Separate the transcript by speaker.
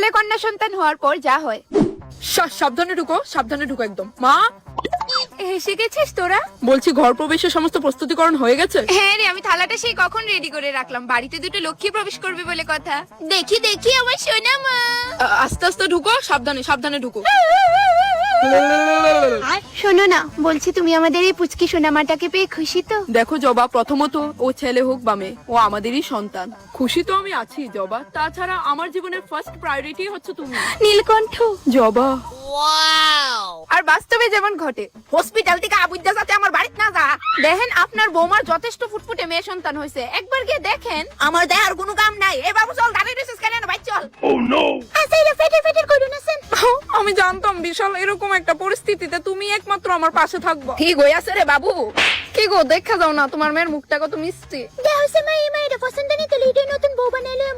Speaker 1: ছেলে কন্যা সন্তান হওয়ার পর যা হয়।
Speaker 2: সাবধানে ঢুকো একদম। মা,
Speaker 1: এসে গেছিস তোরা?
Speaker 2: বলছি ঘর প্রবেশের সমস্ত প্রস্তুতিকরণ হয়ে গেছে?
Speaker 1: হ্যাঁ রে, আমি থালাটা সেই কখন রেডি করে রাখলাম। বাড়িতে দুটো লক্ষ্মী প্রবেশ করবে বলে কথা। দেখি দেখি আমার সোনা মা।
Speaker 2: আস্তে আস্তে ঢুকো, সাবধানে ঢুকো।
Speaker 1: শোনো না, বলছি তুমি আমাদের এই পুচকি সোনামাটাকে পেয়ে খুশি তো?
Speaker 2: দেখো জবা, প্রথমত ও ছেলে হোক বা মেয়ে, ও আমাদেরই সন্তান। খুশি তো আমি আছি জবা, তাছাড়া আমার জীবনের ফার্স্ট প্রায়োরিটি হচ্ছে তুমি।
Speaker 1: নীলকণ্ঠ।
Speaker 2: জবা,
Speaker 1: আর বাস্তবে যেমন ঘটে, হসপিটাল থেকে আবুদ্দা যাতে আমার বাড়িতে না যা। দেখেন আপনার বৌমার যথেষ্ট ফুটফুটে মেয়ে সন্তান হয়েছে, একবার গিয়ে দেখেন। আমার দেহার কোনো কাম নাই। এ বাবু চল, দাঁড়িয়ে রয়েছিস কেন? ভাই চল। ফেটের করুন আছেন।
Speaker 2: আমি জানতাম বিশাল এরকম একটা পরিস্থিতিতে তুমি একমাত্র আমার পাশে থাকবা।
Speaker 1: ঠিক হয়ে আছে রে বাবু।
Speaker 2: কি গো, দেখা যাও না তোমার মেয়ের মুখটা কত মিষ্টি।
Speaker 1: দেখ হইছে মাই, এই মাইটা পছন্দ নেই তো লিডে নতুন বউ বানাইলো।